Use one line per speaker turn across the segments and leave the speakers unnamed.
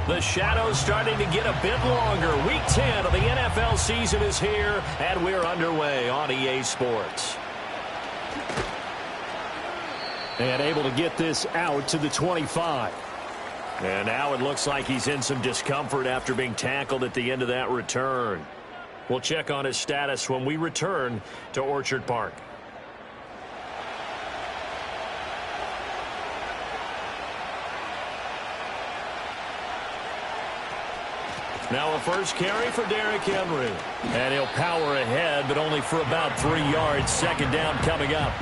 The shadow's starting to get a bit longer. Week 10 of the NFL season is here, and we're underway on EA Sports. And able to get this out to the 25. And now it looks like he's in some discomfort after being tackled at the end of that return. We'll check on his status when we return to Orchard Park. Now a first carry for Derrick Henry. And he'll power ahead, but only for about 3 yards. Second down coming up.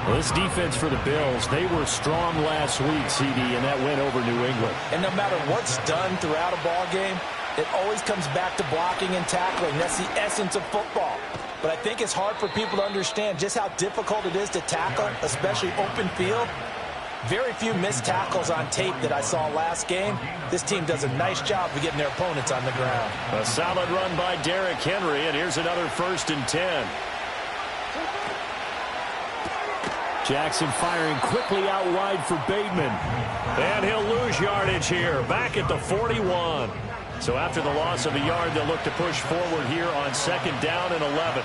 Well, this defense for the Bills, they were strong last week, CD, and that went over New England.
And no matter what's done throughout a ball game, it always comes back to blocking and tackling. That's the essence of football. But I think it's hard for people to understand just how difficult it is to tackle, especially open field. Very few missed tackles on tape that I saw last game. This team does a nice job of getting their opponents on the ground.
A solid run by Derrick Henry, and here's another 1st and 10.
Jackson firing quickly out wide for Bateman.
And he'll lose yardage here, back at the 41. So after the loss of a yard, they'll look to push forward here on 2nd down and 11.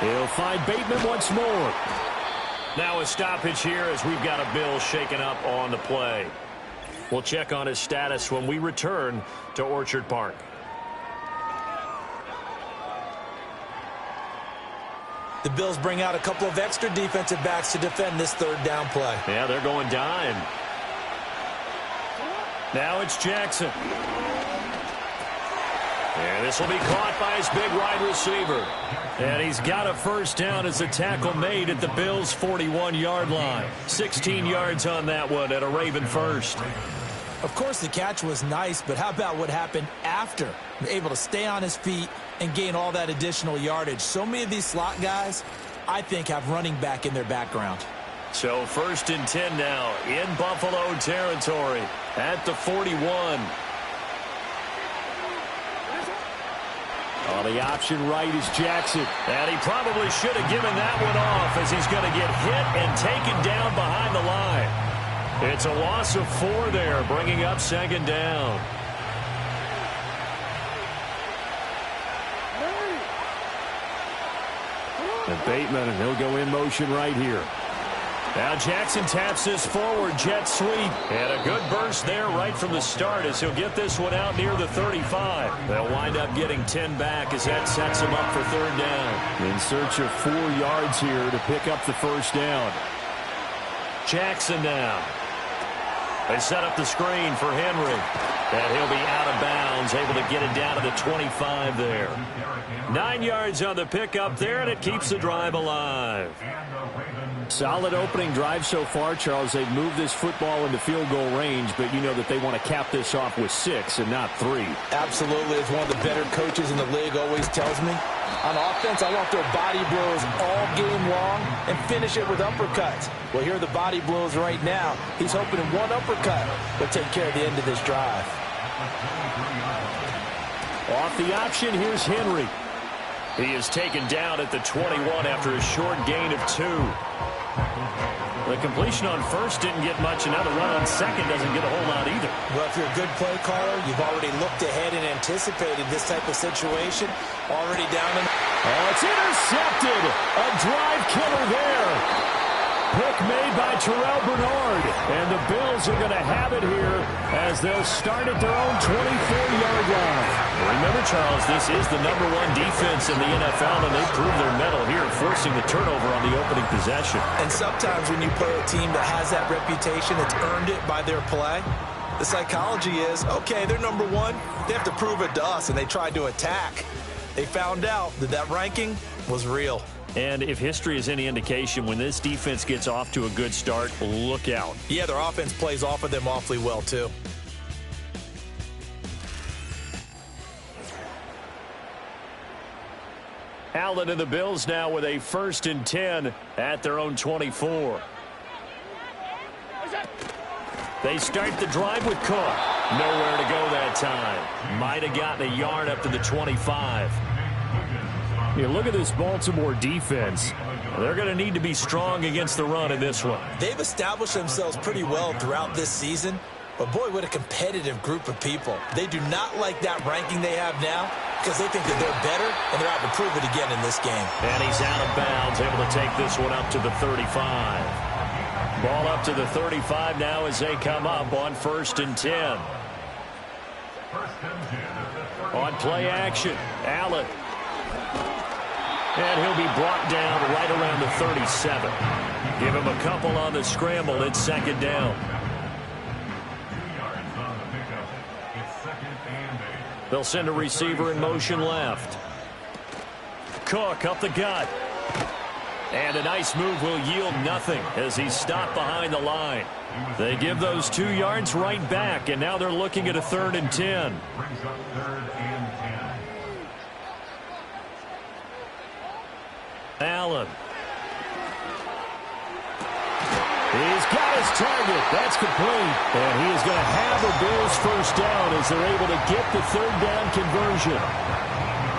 He'll find Bateman once more.
Now a stoppage here as we've got a Bill shaken up on the play. We'll check on his status when we return to Orchard Park.
The Bills bring out a couple of extra defensive backs to defend this 3rd down play.
Yeah, they're going dime. Now it's Jackson. And this will be caught by his big wide receiver. And he's got a 1st down as a tackle made at the Bills' 41-yard line. 16 yards on that one at a Raven first.
Of course, the catch was nice, but how about what happened after? Able to stay on his feet and gain all that additional yardage. So many of these slot guys, I think, have running back in their background.
So 1st and 10 now in Buffalo territory at the 41.
On the option right is Jackson.
And he probably should have given that one off as he's going to get hit and taken down behind the line. It's a loss of 4 there, bringing up 2nd down.
And Bateman, and he'll go in motion right here.
Now Jackson taps this forward jet sweep. And a good burst there right from the start as he'll get this one out near the 35. They'll wind up getting 10 back as that sets him up for 3rd down.
In search of 4 yards here to pick up the 1st down.
Jackson now. They set up the screen for Henry. And he'll be out of bounds, able to get it down to the 25 there. 9 yards on the pickup there, and it keeps the drive alive.
Solid opening drive so far, Charles. They've moved this football into field goal range, but you know that they want to cap this off with 6 and not 3.
Absolutely. As one of the better coaches in the league always tells me, on offense, I want to throw body blows all game long and finish it with uppercuts. Well, here are the body blows right now. He's hoping in one uppercut will take care of the end of this drive.
Off the option, here's Henry.
He is taken down at the 21 after a short gain of 2. The completion on 1st didn't get much, and now the run on 2nd doesn't get a whole lot either.
Well, if you're a good play caller, you've already looked ahead and anticipated this type of situation. Already down in...
Oh, it's intercepted. A drive killer there. Pick made by Terrell Bernard. And the Bills are going to have it here as they'll start at their own 24-yard line.
Remember, Charles, this is the #1 defense in the NFL, and they prove their mettle here, forcing the turnover on the opening possession.
And sometimes when you play a team that has that reputation, that's earned it by their play, the psychology is, okay, they're #1. They have to prove it to us, and they tried to attack. They found out that that ranking was real.
And if history is any indication, when this defense gets off to a good start, look out.
Yeah, their offense plays off of them awfully well, too.
Allen and the Bills now with a 1st and 10 at their own 24. They start the drive with Cook. Nowhere to go that time. Might have gotten a yard up to the 25. You look at this Baltimore defense. They're going to need to be strong against the run in this one.
They've established themselves pretty well throughout this season. But, boy, what a competitive group of people. They do not like that ranking they have now because they think that they're better, and they're out to prove it again in this game.
And he's out of bounds, able to take this one up to the 35. Ball up to the 35 now as they come up on 1st and 10. On play action, Allen. And he'll be brought down right around the 37. Give him a couple on the scramble. It's 2nd down. They'll send a receiver in motion left. Cook up the gut. And a nice move will yield nothing as he's stopped behind the line. They give those 2 yards right back, and now they're looking at a 3rd and 10. Allen. He's got his target. That's complete. And he is going to have the Bills 1st down as they're able to get the 3rd down conversion.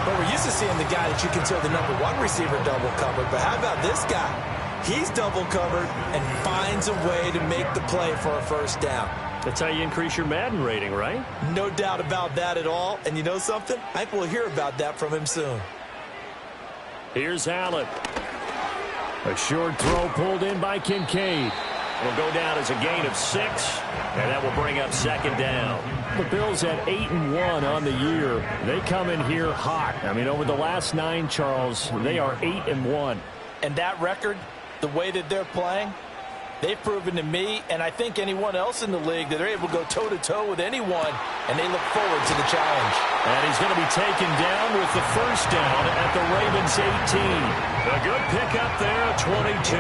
But we're used to seeing the guy that you consider the number 1 receiver double covered. But how about this guy? He's double covered and finds a way to make the play for a 1st down.
That's how you increase your Madden rating, right?
No doubt about that at all. And you know something? I think we'll hear about that from him soon.
Here's Allen. A short throw pulled in by Kincaid. It'll go down as a gain of 6, and that will bring up 2nd down. The Bills at 8-1 on the year. They come in here hot. I mean, over the last 9, Charles, they are 8-1.
And that record, the way that they're playing, they've proven to me, and I think anyone else in the league, that they're able to go toe-to-toe with anyone, and they look forward to the challenge.
And he's going to be taken down with the 1st down at the Ravens 18. A good pickup there, 22.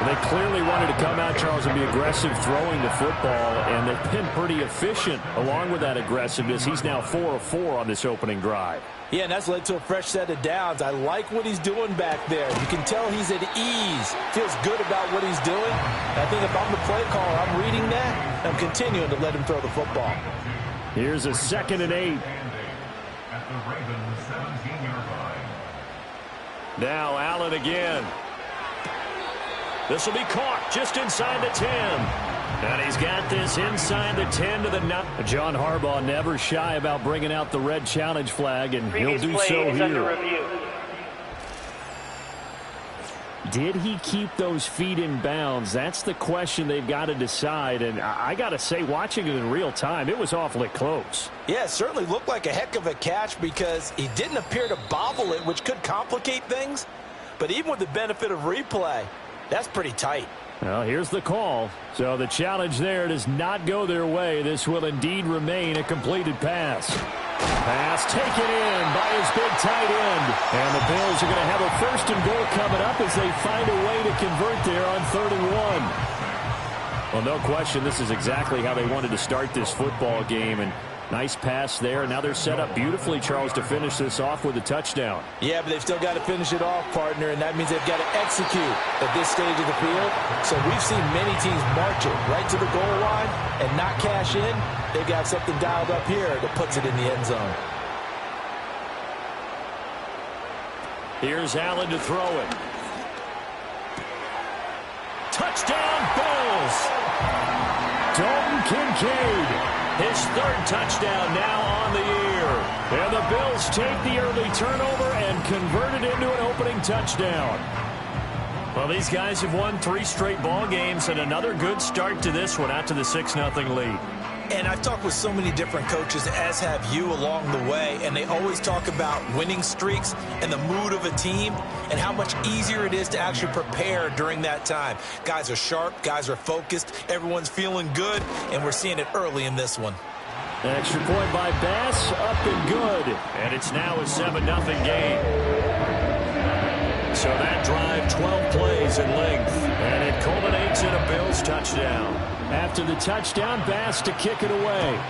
They clearly wanted to come out, Charles, and be aggressive throwing the football, and they've been pretty efficient along with that aggressiveness. He's now 4 of 4 on this opening drive.
Yeah, and that's led to a fresh set of downs. I like what he's doing back there. You can tell he's at ease. Feels good about what he's doing. And I think if I'm the play caller, I'm reading that, I'm continuing to let him throw the football.
Here's a 2nd and 8. Now Allen again. This will be caught just inside the 10. And he's got this inside the 10 to the 9. John Harbaugh never shy about bringing out the red challenge flag, and he'll do so here. Did he keep those feet in bounds? That's the question they've got to decide. And I got to say, watching it in real time, it was awfully close.
Yeah, it certainly looked like a heck of a catch because he didn't appear to bobble it, which could complicate things. But even with the benefit of replay, that's pretty tight.
Well, here's the call. So the challenge there does not go their way. This will indeed remain a completed pass. Pass taken in by his big tight end. And the Bills are going to have a 1st and goal coming up as they find a way to convert there on 3rd and 1. Well, no question, this is exactly how they wanted to start this football game. And nice pass there. Now they're set up beautifully, Charles, to finish this off with a touchdown.
Yeah, but they've still got to finish it off, partner, and that means they've got to execute at this stage of the field. So we've seen many teams march it right to the goal line and not cash in. They've got something dialed up here that puts it in the end zone.
Here's Allen to throw it. Touchdown, Bills! Dalton Kincaid. His 3rd touchdown now on the year. And the Bills take the early turnover and convert it into an opening touchdown. Well, these guys have won 3 straight ball games and another good start to this one out to the 6-0 lead.
And I've talked with so many different coaches, as have you along the way, and they always talk about winning streaks and the mood of a team and how much easier it is to actually prepare during that time. Guys are sharp, guys are focused, everyone's feeling good, and we're seeing it early in this one.
Extra point by Bass, up and good. And it's now a 7-0 game. So that drive, 12 plays in length, and it culminates in a Bills touchdown. After the touchdown, Bass to kick it away.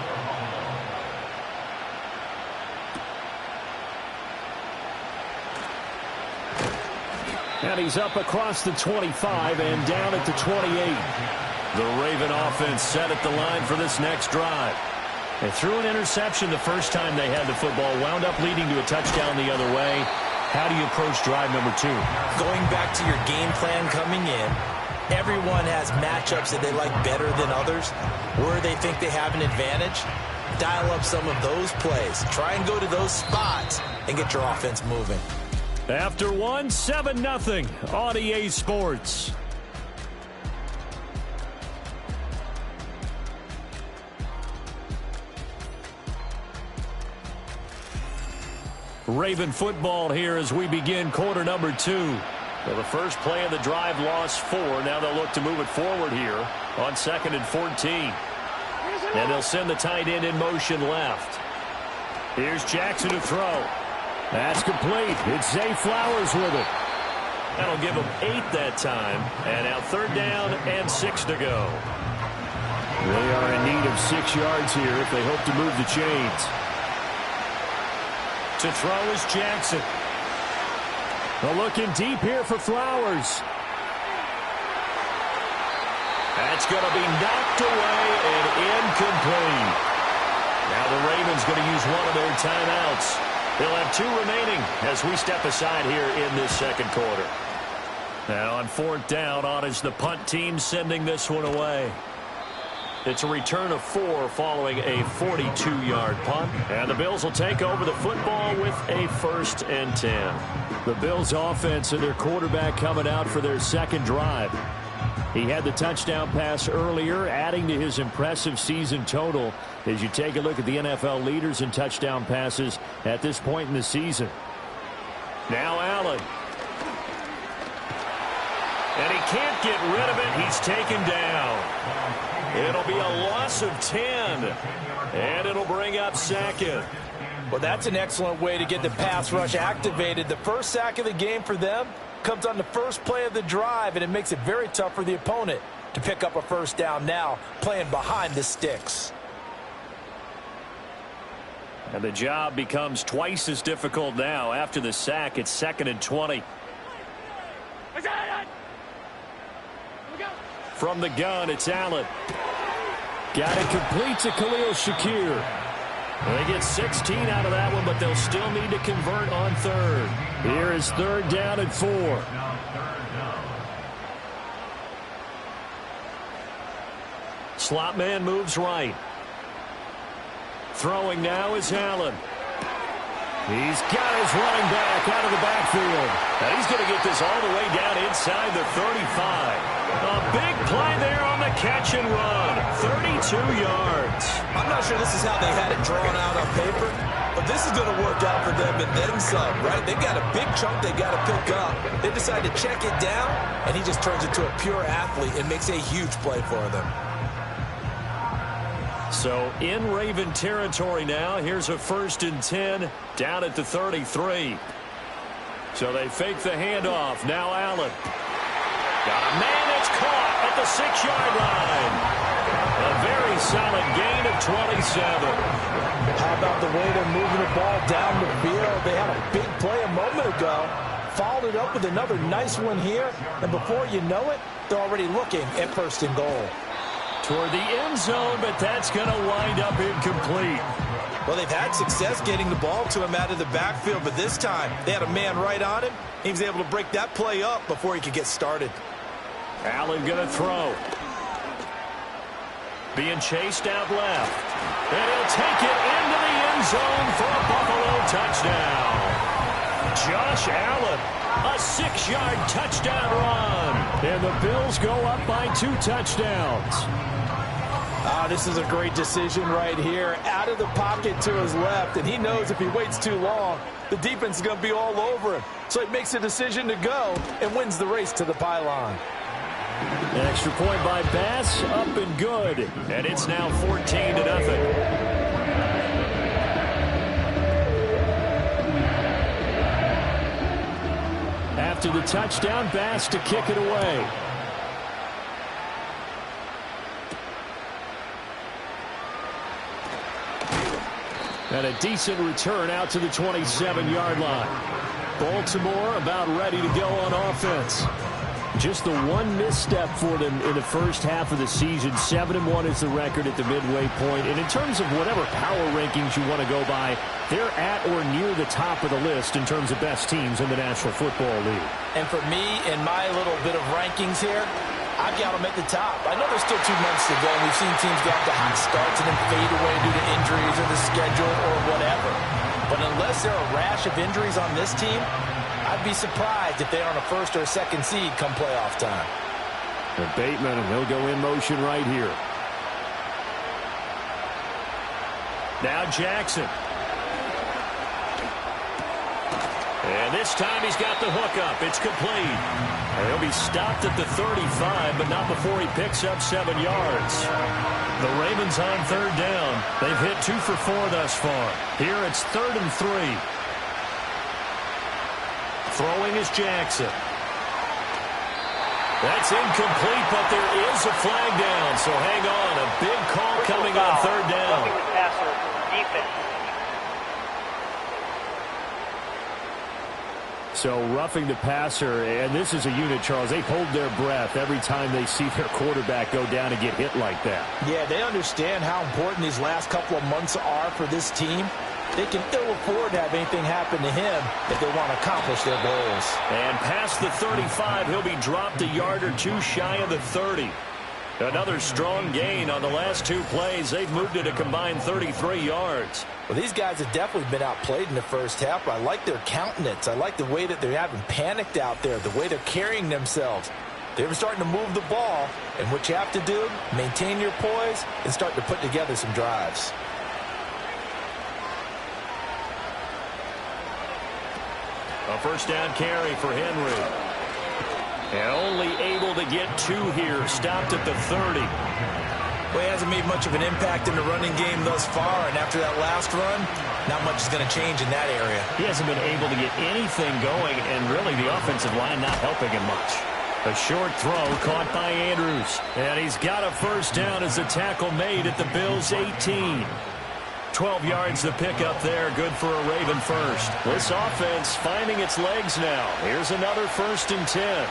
And he's up across the 25 and down at the 28. The Raven offense set at the line for this next drive. They threw an interception the first time they had the football, wound up leading to a touchdown the other way. How do you approach drive number 2?
Going back to your game plan coming in, everyone has matchups that they like better than others. Where they think they have an advantage, dial up some of those plays. Try and go to those spots and get your offense moving.
After 1, 7-0 on EA Sports. Raven football here as we begin quarter number 2. Well, the first play of the drive lost 4. Now they'll look to move it forward here on 2nd and 14. And they'll send the tight end in motion left. Here's Jackson to throw. That's complete. It's Zay Flowers with it. That'll give them 8 that time. And now 3rd down and 6 to go. They are in need of 6 yards here if they hope to move the chains. To throw is Jackson. They're looking deep here for Flowers. That's going to be knocked away and incomplete. Now the Ravens going to use one of their timeouts. They'll have 2 remaining as we step aside here in this second quarter. Now on 4th down, on is the punt team sending this one away. It's a return of 4 following a 42-yard punt. And the Bills will take over the football with a 1st and 10. The Bills offense and their quarterback coming out for their second drive. He had the touchdown pass earlier, adding to his impressive season total as you take a look at the NFL leaders in touchdown passes at this point in the season. Now Allen. And he can't get rid of it. He's taken down. It'll be a loss of 10. And it'll bring up 2nd.
Well, that's an excellent way to get the pass rush activated. The first sack of the game for them comes on the first play of the drive, and it makes it very tough for the opponent to pick up a 1st down now, playing behind the sticks.
And the job becomes twice as difficult now. After the sack, it's 2nd and 20. From the gun, it's Allen. Got it complete to Khalil Shakir. They get 16 out of that one, but they'll still need to convert on 3rd. Here is 3rd down and 4. Slot man moves right. Throwing now is Allen. He's got his running back out of the backfield. And he's going to get this all the way down inside the 35. A big play there on the catch and run. 32 yards.
I'm not sure this is how they had it drawn out on paper, but this is going to work out for them and then some, right? They got a big chunk they got to pick up. They decide to check it down, and he just turns into a pure athlete and makes a huge play for them.
So in Raven territory now. Here's a 1st and 10 down at the 33. So they fake the handoff. Now Allen. Got a man that's caught at the 6-yard line. A very solid gain of 27.
How about the way they're moving the ball down the field? They had a big play a moment ago. Followed it up with another nice one here. And before you know it, they're already looking at 1st and goal.
Toward the end zone, but that's going to wind up incomplete.
Well, they've had success getting the ball to him out of the backfield, but this time they had a man right on him. He was able to break that play up before he could get started.
Allen going to throw. Being chased out left. And he'll take it into the end zone for a Buffalo touchdown. Josh Allen, a 6-yard touchdown run. And the Bills go up by 2 touchdowns.
This is a great decision right here. Out of the pocket to his left, and he knows if he waits too long, the defense is going to be all over him. So he makes a decision to go and wins the race to the pylon.
An extra point by Bass, up and good. And it's now 14-0. After the touchdown, Bass to kick it away. And a decent return out to the 27-yard line. Baltimore about ready to go on offense.
Just the one misstep for them in the first half of the season. 7-1 is the record at the midway point. And in terms of whatever power rankings you want to go by, they're at or near the top of the list in terms of best teams in the National Football League.
And for me, in my little bit of rankings here, I've got them at the top. I know there's still 2 months to go, and we've seen teams get off to hot starts and then fade away due to injuries or the schedule or whatever. But unless there are a rash of injuries on this team, I'd be surprised if they aren't a first or a second seed come playoff time.
And Bateman, and he'll go in motion right here.
Now Jackson. And this time he's got the hook up. It's complete. He'll be stopped at the 35, but not before he picks up 7 yards. The Ravens on 3rd down. They've hit 2 for 4 thus far. Here it's 3rd and 3. Throwing is Jackson. That's incomplete, but there is a flag down. So hang on. A big call coming on 3rd down.
So roughing the passer, and this is a unit, Charles. They hold their breath every time they see their quarterback go down and get hit like that.
Yeah, they understand how important these last couple of months are for this team. They can ill afford to have anything happen to him if they want to accomplish their goals.
And past the 35, he'll be dropped a yard or 2 shy of the 30. Another strong gain on the last 2 plays. They've moved it a combined 33 yards.
Well, these guys have definitely been outplayed in the first half. I like their countenance. I like the way that they haven't panicked out there, the way they're carrying themselves. They're starting to move the ball, and what you have to do, maintain your poise and start to put together some drives.
A first down carry for Henry. And only able to get 2 here. Stopped at the 30.
Well, he hasn't made much of an impact in the running game thus far, and after that last run, not much is going to change in that area.
He hasn't been able to get anything going, and really the offensive line not helping him much. A short throw caught by Andrews. And he's got a first down as the tackle made at the Bills' 18. 12 yards to pick up there. Good for a Raven first. This offense finding its legs now. Here's another 1st and 10.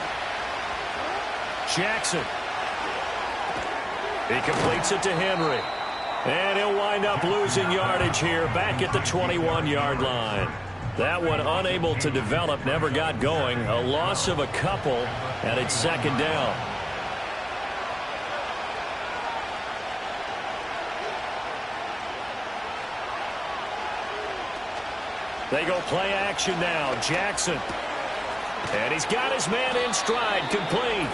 Jackson. He completes it to Henry. And he'll wind up losing yardage here back at the 21-yard line. That one unable to develop, never got going. A loss of a couple, and it's 2nd down. They go play action now. Jackson. And he's got his man in stride, complete.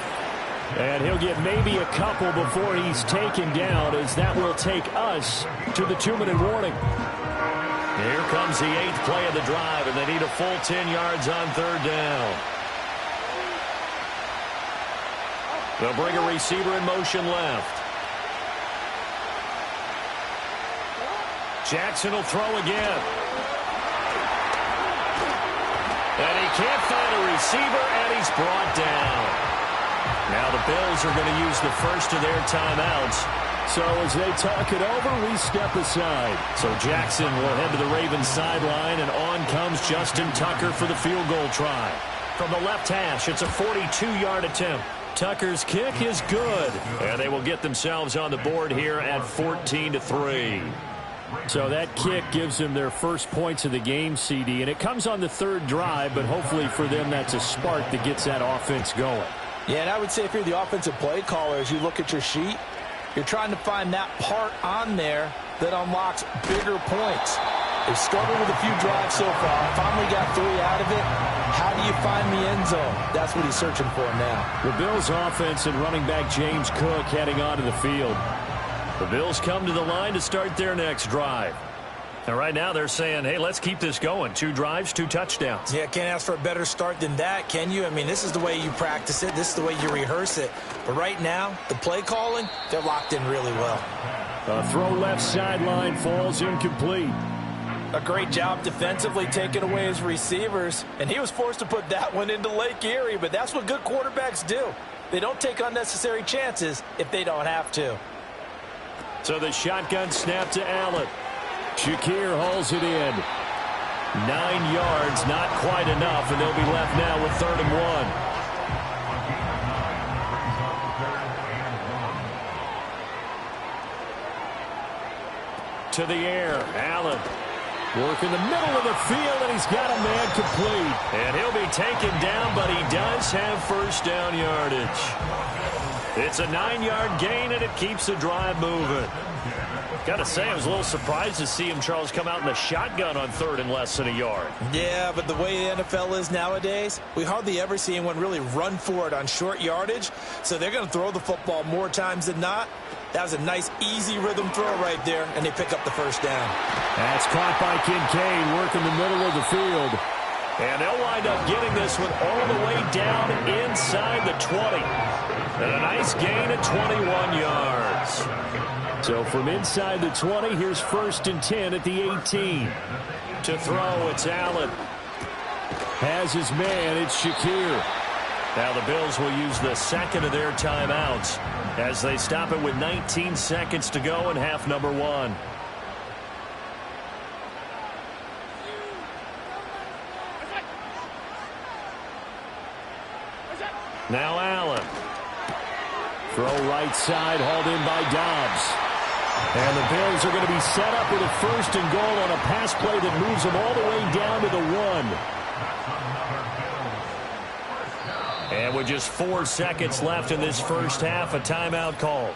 And he'll get maybe a couple before he's taken down, as that will take us to the 2-minute warning.
Here comes the 8th play of the drive, and they need a full 10 yards on 3rd down. They'll bring a receiver in motion left. Jackson will throw again. And he can't find a receiver, and he's brought down. Now the Bills are going to use the first of their timeouts.
So as they talk it over, we step aside.
So Jackson will head to the Ravens sideline, and on comes Justin Tucker for the field goal try. From the left hash, it's a 42-yard attempt. Tucker's kick is good, and they will get themselves on the board here at 14-3.
So that kick gives them their first points of the game, CD, and it comes on the 3rd drive, but hopefully for them that's a spark that gets that offense going.
Yeah, and I would say if you're the offensive play caller, as you look at your sheet, you're trying to find that part on there that unlocks bigger points. They struggled with a few drives so far, finally got 3 out of it. How do you find the end zone? That's what he's searching for now.
The Bills offense and running back James Cook heading onto the field.
The Bills come to the line to start their next drive. And right now they're saying, hey, let's keep this going. 2 drives, 2 touchdowns.
Yeah, can't ask for a better start than that, can you? I mean, this is the way you practice it. This is the way you rehearse it. But right now, the play calling, they're locked in really well.
A throw left sideline falls incomplete.
A great job defensively taking away his receivers. And he was forced to put that one into Lake Erie. But that's what good quarterbacks do. They don't take unnecessary chances if they don't have to.
So the shotgun snap to Allen. Shakir hauls it in. 9 yards, not quite enough, and they'll be left now with 3rd and 1.
to the air. Allen working the middle of the field, and he's got a man complete. And he'll be taken down, but he does have first down yardage. It's a 9-yard gain, and it keeps the drive moving. Got to say, I was a little surprised to see him, Charles, come out in the shotgun on third and less than a yard.
Yeah, but the way the NFL is nowadays, we hardly ever see anyone really run for it on short yardage. So they're going to throw the football more times than not. That was a nice, easy rhythm throw right there, and they pick up the first down.
That's caught by Kincaid, working the middle of the field.
And they'll wind up getting this one all the way down inside the 20. And a nice gain of 21 yards.
So from inside the 20, here's 1st and 10 at the 18.
To throw, it's Allen.
Has his man, it's Shakir.
Now the Bills will use the second of their timeouts as they stop it with 19 seconds to go in half number 1. Now Allen.
Throw right side, hauled in by Dobbs. And the Bills are going to be set up with a 1st and goal on a pass play that moves them all the way down to the 1.
And with just 4 seconds left in this first half, a timeout call.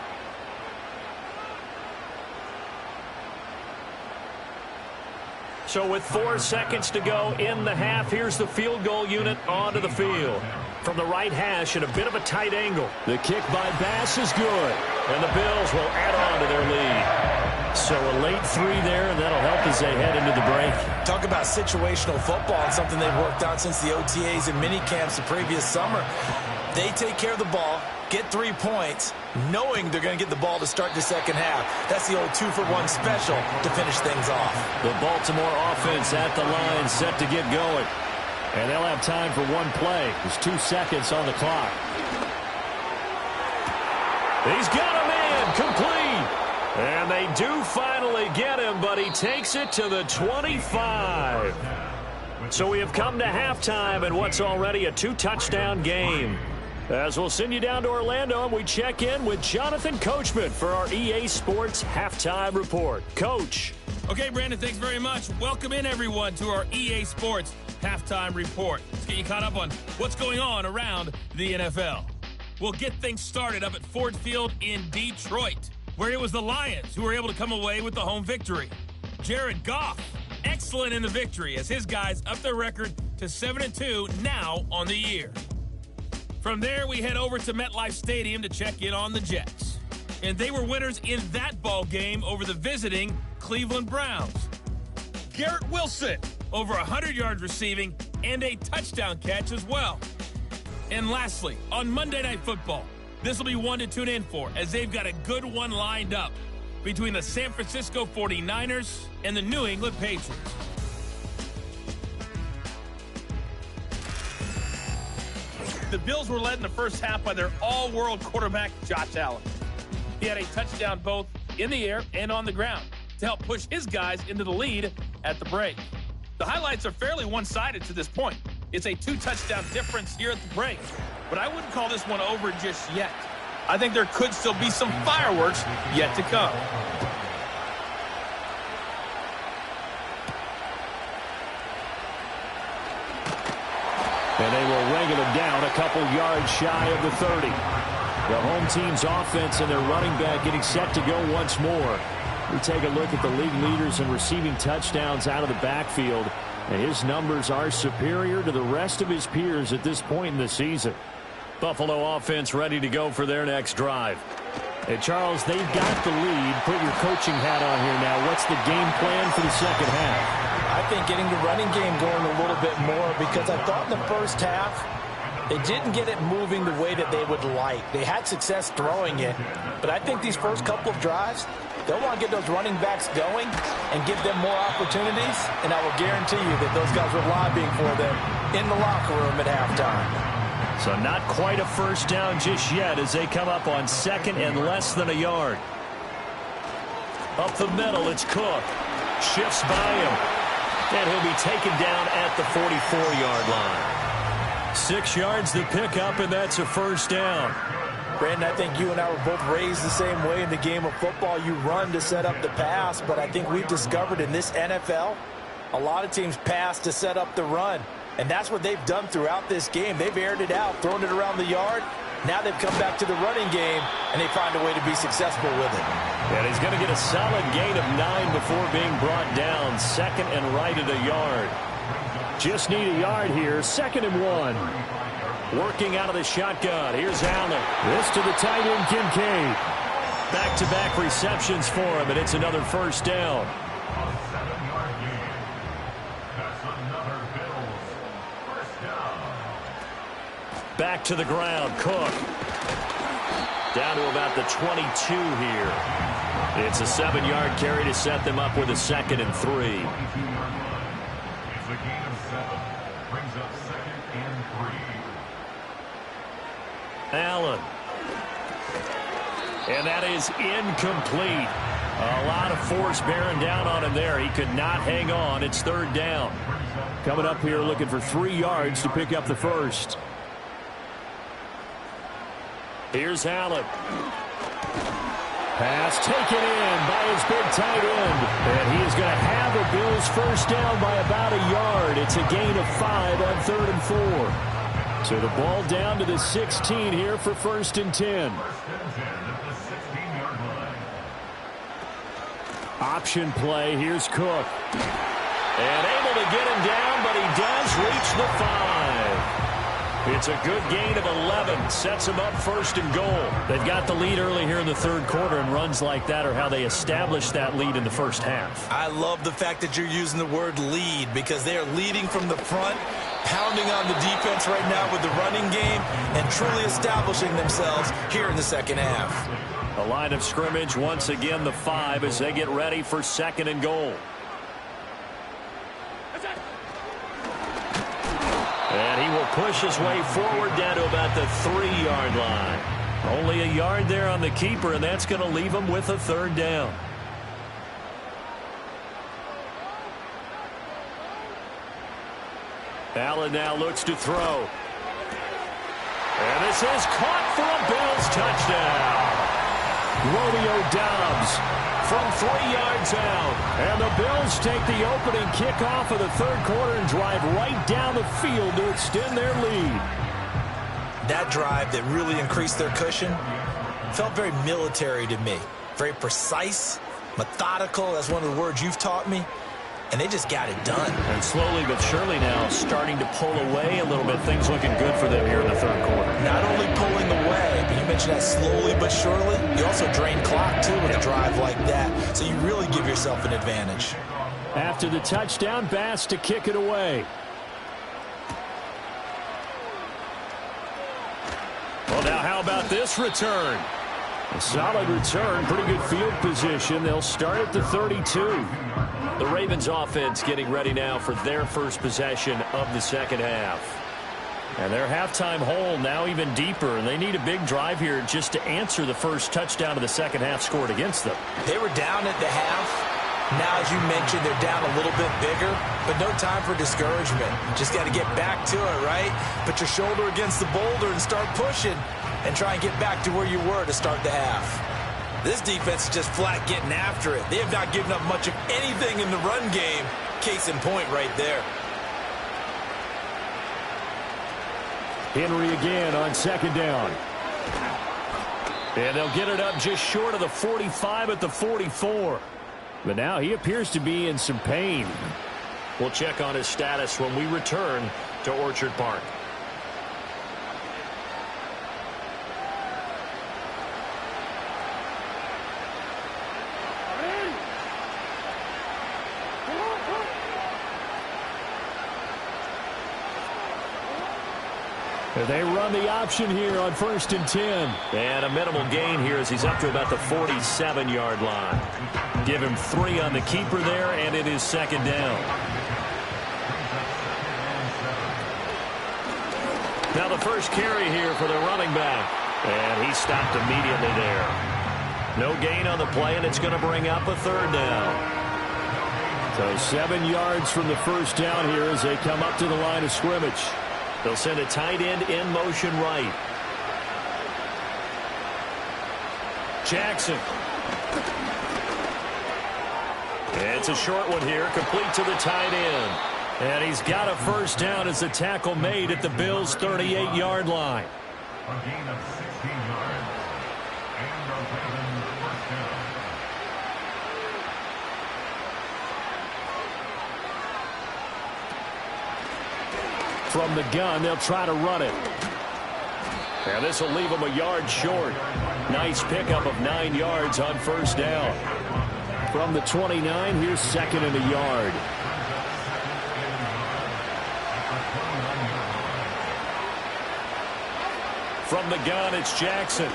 So with 4 seconds to go in the half, here's the field goal unit onto the field. From the right hash at a bit of a tight angle.
The kick by Bass is good.
And the Bills will add on to their lead. So a late 3 there, and that'll help as they head into the break.
Talk about situational football and something they've worked on since the OTAs and mini camps the previous summer. They take care of the ball, get 3 points, knowing they're going to get the ball to start the second half. That's the old 2-for-1 special to finish things off.
The Baltimore offense at the line, set to get going.
And they'll have time for one play. There's 2 seconds on the clock.
He's got a man complete. And they do finally get him, but he takes it to the 25. So we have come to halftime in what's already a 2-touchdown game. As we'll send you down to Orlando, and we check in with Jonathan Coachman for our EA Sports Halftime Report. Coach.
Okay, Brandon, thanks very much. Welcome in, everyone, to our EA Sports Halftime Report. Let's get you caught up on what's going on around the NFL. We'll get things started up at Ford Field in Detroit, where it was the Lions who were able to come away with the home victory. Jared Goff, excellent in the victory as his guys up their record to 7-2 now on the year. From there, we head over to MetLife Stadium to check in on the Jets. And they were winners in that ball game over the visiting Cleveland Browns. Garrett Wilson, over 100 yards receiving and a touchdown catch as well. And lastly, on Monday Night Football, this will be one to tune in for as they've got a good one lined up between the San Francisco 49ers and the New England Patriots. The Bills were led in the first half by their all-world quarterback, Josh Allen. He had a touchdown both in the air and on the ground to help push his guys into the lead at the break. The highlights are fairly one-sided to this point. It's a 2-touchdown difference here at the break, but I wouldn't call this one over just yet. I think there could still be some fireworks yet to come.
And they will wrangle him down a couple yards shy of the 30. The home team's offense and their running back getting set to go once more. We take a look at the league leaders in receiving touchdowns out of the backfield, and his numbers are superior to the rest of his peers at this point in the season.
Buffalo offense ready to go for their next drive.
Hey, Charles, they've got the lead. Put your coaching hat on here now. What's the game plan for the second half?
I think getting the running game going a little bit more, because I thought in the first half they didn't get it moving the way that they would like. They had success throwing it, but I think these first couple of drives, they'll want to get those running backs going and give them more opportunities, and I will guarantee you that those guys were lobbying for them in the locker room at halftime.
So not quite a first down just yet as they come up on second and less than a yard. Up the middle, it's Cook. Shifts by him. And he'll be taken down at the 44-yard line. 6 yards to pick up, and that's a first down.
Brandon, I think you and I were both raised the same way in the game of football. You run to set up the pass, but I think we've discovered in this NFL, a lot of teams pass to set up the run. And that's what they've done throughout this game. They've aired it out, thrown it around the yard. Now they've come back to the running game, and they find a way to be successful with it.
And he's going to get a solid gain of 9 before being brought down. Second and right at a yard.
Just need a yard here. 2nd and 1.
Working out of the shotgun. Here's Allen.
This to the tight end, Kincaid.
Back-to-back receptions for him, and it's another first down. Back to the ground, Cook. Down to about the 22 here. It's a 7-yard carry to set them up with a 2nd and 3.
It's a gain of 7. Brings up 2nd and 3.
Allen. And that is incomplete. A lot of force bearing down on him there. He could not hang on. It's 3rd down.
Coming up here looking for 3 yards to pick up the first.
Here's Allen.
Pass taken in by his big tight end. And he is going to have a Bills first down by about a yard. It's a gain of 5 on 3rd and 4. So the ball down to the 16 here for 1st and 10. Option play. Here's Cook.
And able to get him down, but he does reach the 5. It's a good gain of 11. Sets them up 1st and goal.
They've got the lead early here in the 3rd quarter, and runs like that are how they establish that lead in the first half.
I love the fact that you're using the word lead, because they are leading from the front, pounding on the defense right now with the running game, and truly establishing themselves here in the 2nd half.
A line of scrimmage, once again the 5 as they get ready for 2nd and goal. And he will push his way forward down to about the 3-yard line. Only a yard there on the keeper, and that's going to leave him with a 3rd down. Allen now looks to throw. And this is caught for a Bills touchdown.
Romeo Doubs from 3 yards out. And the Bills take the opening kickoff of the 3rd quarter and drive right down the field to extend their lead.
That drive that really increased their cushion felt very military to me. Very precise, methodical. That's one of the words you've taught me. And they just got it done.
And slowly but surely now starting to pull away a little bit. Things looking good for them here in the 3rd quarter.
Not only pulling away, but you mentioned that slowly but surely. You also drain clock, too, with a drive like that. So you really give yourself an advantage.
After the touchdown, Bass to kick it away.
Well, now how about this return?
A solid return, pretty good field position. They'll start at the 32.
The Ravens offense getting ready now for their first possession of the 2nd half.
And their halftime hole now even deeper, and they need a big drive here just to answer the first touchdown of the 2nd half scored against them.
They were down at the half. Now, as you mentioned, they're down a little bit bigger, but no time for discouragement. Just got to get back to it, right? Put your shoulder against the boulder and start pushing and try and get back to where you were to start the half. This defense is just flat getting after it. They have not given up much of anything in the run game. Case in point right there.
Henry again on 2nd down.
And they'll get it up just short of the 45 at the 44.
But now he appears to be in some pain.
We'll check on his status when we return to Orchard Park.
They run the option here on 1st and 10.
And a minimal gain here as he's up to about the 47-yard line. Give him 3 on the keeper there, and it is 2nd down. Now the first carry here for the running back. And he stopped immediately there. No gain on the play, and it's going to bring up a 3rd down.
So 7 yards from the first down here as they come up to the line of scrimmage.
They'll send a tight end in motion right. Jackson. It's a short one here, complete to the tight end. And he's got a first down as the tackle made at the Bills' 38-yard line.
A gain of 16 yards. And a 11 first down.
From the gun, they'll try to run it.
And this will leave him a yard short. Nice pickup of 9 yards on first down.
From the 29, here's second and a yard.
From the gun, it's Jackson.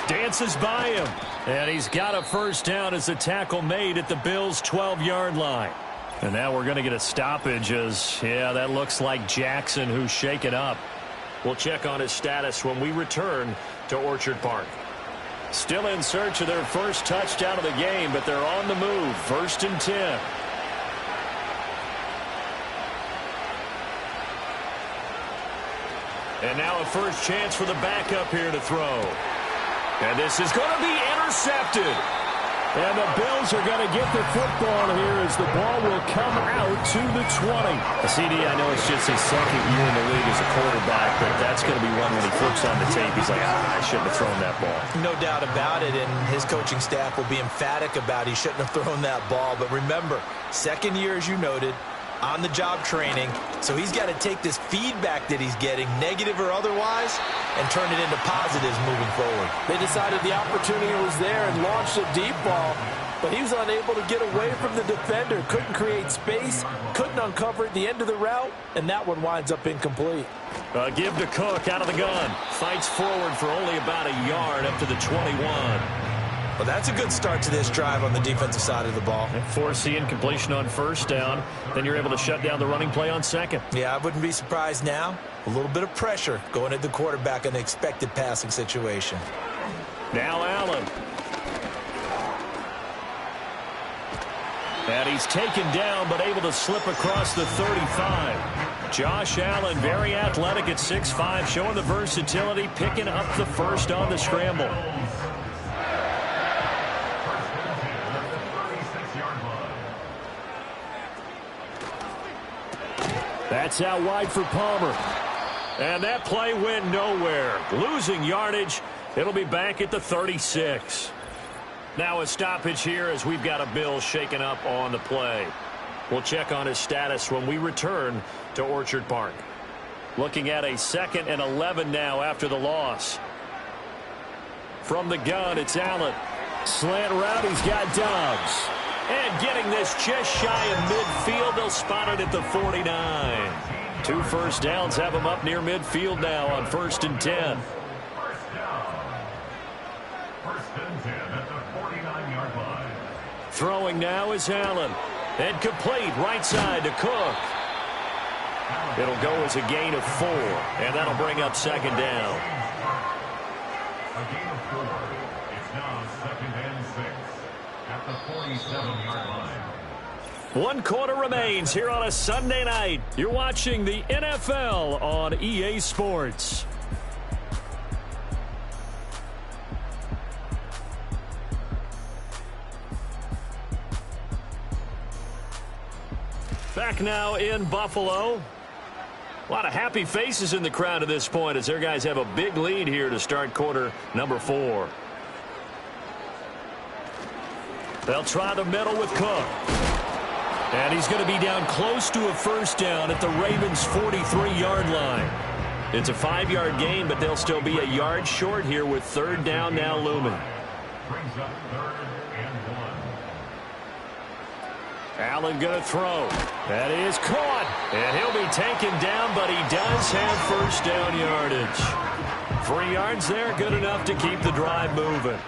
Dances by him. And he's got a first down as the tackle made at the Bills' 12-yard line. And now we're going to get a stoppage as, yeah, that looks like Jackson who's shaken up. We'll check on his status when we return to Orchard Park. Still in search of their first touchdown of the game, but they're on the move. 1st and 10. And now a first chance for the backup here to throw. And this is going to be intercepted.
And the Bills are going to get the football here as the ball will come out to the 20.
CD, I know it's just his second year in the league as a quarterback, but that's going to be one when he flips on the tape. He's like, I shouldn't have thrown that ball.
No doubt about it, and his coaching staff will be emphatic about he shouldn't have thrown that ball. But remember, second year, as you noted, on-the-job training, so he's got to take this feedback that he's getting, negative or otherwise, and turn it into positives moving forward.
They decided the opportunity was there and launched a deep ball, but he was unable to get away from the defender, couldn't create space, couldn't uncover at the end of the route, and that one winds up incomplete.
Give to Cook out of the gun. Fights forward for only about a yard up to the 21.
Well, that's a good start to this drive on the defensive side of the ball.
Force the incompletion on first down. Then you're able to shut down the running play on second.
Yeah, I wouldn't be surprised now. A little bit of pressure going at the quarterback in the expected passing situation.
Now Allen. And he's taken down but able to slip across the 35. Josh Allen, very athletic at 6'5", showing the versatility, picking up the first on the scramble.
That's out wide for Palmer.
And that play went nowhere. Losing yardage. It'll be back at the 36. Now a stoppage here as we've got a Bill shaken up on the play. We'll check on his status when we return to Orchard Park. Looking at a 2nd and 11 now after the loss. From the gun, it's Allen.
Slant route, he's got Dobbs.
And getting this just shy of midfield, they'll spot it at the 49. 2 first downs have him up near midfield now on 1st and 10.
First down. 1st and 10 at the 49-yard line.
Throwing now is Allen. And complete right side to Cook. It'll go as a gain of 4, and that'll bring up 2nd down.
A gain of 4. It's now 2nd and 6 at the 47-yard line.
1 quarter remains here on a Sunday night. You're watching the NFL on EA Sports. Back now in Buffalo. A lot of happy faces in the crowd at this point as their guys have a big lead here to start quarter number 4. They'll try the middle with Cook. And he's going to be down close to a first down at the Ravens' 43-yard line. It's a 5-yard gain, but they'll still be a yard short here with 3rd down now looming.
Brings up 3rd and 1.
Allen going to throw. That is caught. And he'll be taken down, but he does have first down yardage. 3 yards there, good enough to keep the drive moving.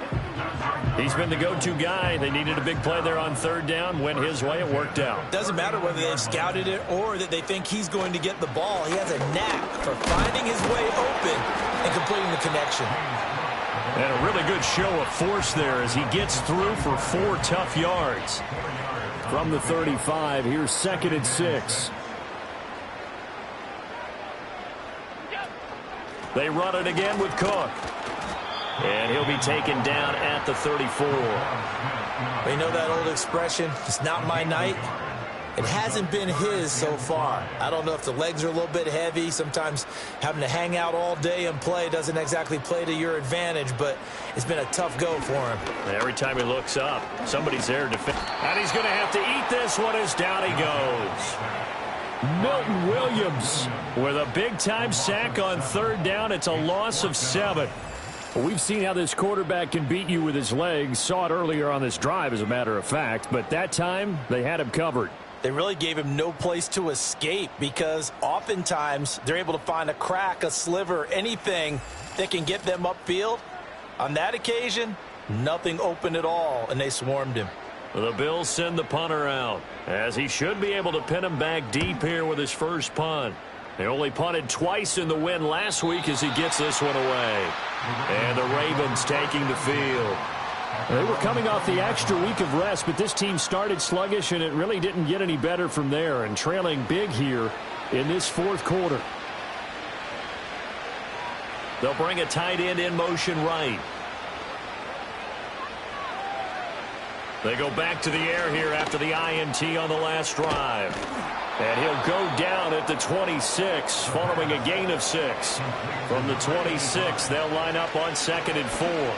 He's been the go-to guy. They needed a big play there on 3rd down. Went his way. It worked out.
Doesn't matter whether they've scouted it or that they think he's going to get the ball. He has a knack for finding his way open and completing the connection.
And a really good show of force there as he gets through for 4 tough yards.
From the 35, here's 2nd and 6.
They run it again with Cook. And he'll be taken down at the 34.
You know that old expression, it's not my night? It hasn't been his so far. I don't know if the legs are a little bit heavy. Sometimes having to hang out all day and play doesn't exactly play to your advantage, but it's been a tough go for him.
Every time he looks up, somebody's there to defend. And he's going to have to eat this one as down he goes. Milton Williams with a big-time sack on third down. It's a loss of 7.
Well, we've seen how this quarterback can beat you with his legs. Saw it earlier on this drive, as a matter of fact. But that time, they had him covered.
They really gave him no place to escape because oftentimes they're able to find a crack, a sliver, anything that can get them upfield. On that occasion, nothing open at all, and they swarmed him.
The Bills send the punter out, as he should be able to pin him back deep here with his first punt. They only punted twice in the win last week as he gets this one away. And the Ravens taking the field.
They were coming off the extra week of rest, but this team started sluggish, and it really didn't get any better from there, and trailing big here in this fourth quarter.
They'll bring a tight end in motion right. They go back to the air here after the INT on the last drive. And he'll go down at the 26, following a gain of 6. From the 26, they'll line up on 2nd and 4.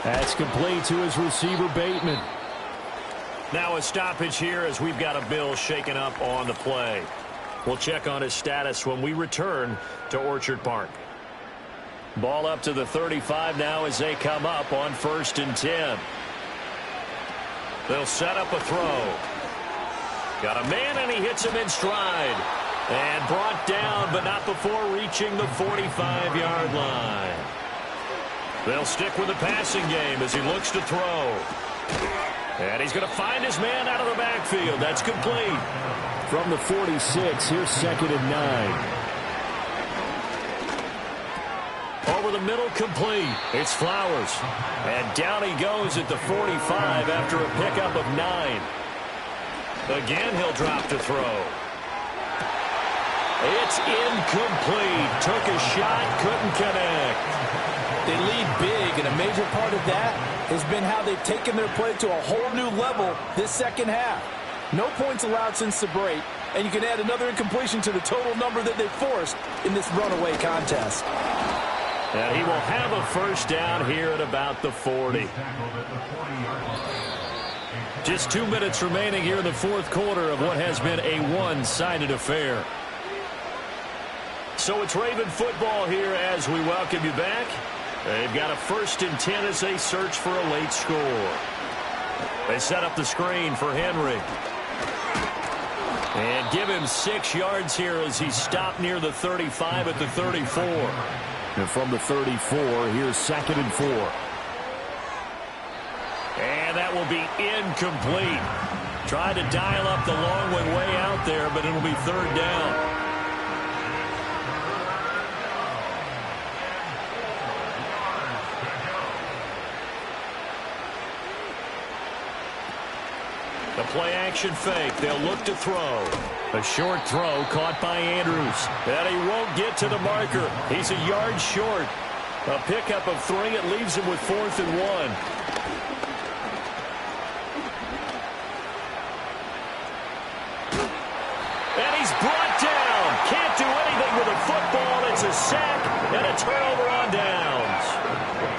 That's complete to his receiver, Bateman.
Now a stoppage here as we've got a Bill shaken up on the play. We'll check on his status when we return to Orchard Park. Ball up to the 35 now as they come up on 1st and 10. They'll set up a throw. Got a man, and he hits him in stride. And brought down, but not before reaching the 45-yard line. They'll stick with the passing game as he looks to throw. And he's going to find his man out of the backfield. That's complete.
From the 46, here's 2nd and 9.
Over the middle, complete. It's Flowers. And down he goes at the 45 after a pickup of 9. Again, he'll drop to throw. It's incomplete. Took a shot, couldn't connect.
They lead big, and a major part of that has been how they've taken their play to a whole new level this second half. No points allowed since the break, and you can add another incompletion to the total number that they forced in this runaway contest.
And he will have a first down here at about the 40. Just 2 minutes remaining here in the fourth quarter of what has been a one-sided affair. So it's Raven football here as we welcome you back. They've got a 1st and 10 as they search for a late score. They set up the screen for Henry. And give him 6 yards here as he stopped near the 35 at the 34.
And from the 34, here's 2nd and 4.
And that will be incomplete. Tried to dial up the long one way out there, but it'll be 3rd down. The play-action fake. They'll look to throw. A short throw caught by Andrews. And he won't get to the marker. He's a yard short. A pickup of 3. It leaves him with 4th and 1. And he's brought down. Can't do anything with a football. It's a sack and a turnover on downs.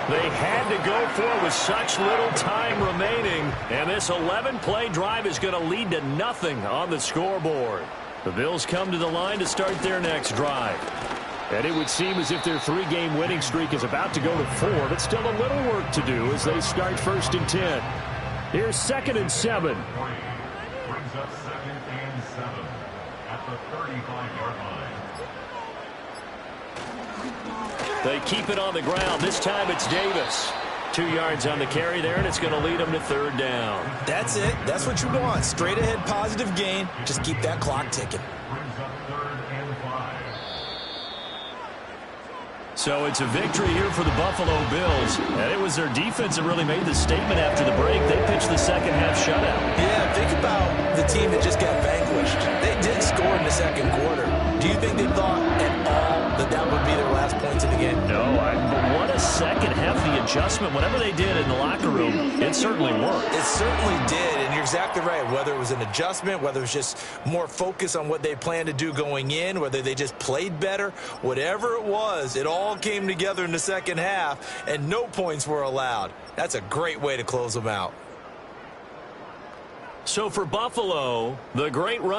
They had to go for it with such little time remaining. And this 11-play drive is going to lead to nothing on the scoreboard. The Bills come to the line to start their next drive.
And it would seem as if their 3-game winning streak is about to go to 4, but still a little work to do as they start 1st and 10. Here's 2nd and 7.
Brings up 2nd and 7 at the 35-yard line.
They keep it on the ground. This time it's Davis. 2 yards on the carry there, and it's going to lead them to 3rd down.
That's it. That's what you want. Straight ahead positive gain. Just keep that clock ticking.
Brings up 3rd and 5.
So it's a victory here for the Buffalo Bills. And it was their defense that really made the statement after the break. They pitched the second half shutout.
Yeah, think about the team that just got vanquished. They did score in the second quarter. Do you think they thought at all that that would be their last points in the game.
No, but what a second half. The adjustment, whatever they did in the locker room, it certainly worked.
It certainly did, and you're exactly right. Whether it was an adjustment, whether it was just more focus on what they planned to do going in, whether they just played better, whatever it was, it all came together in the second half, and no points were allowed. That's a great way to close them out.
So for Buffalo, the great run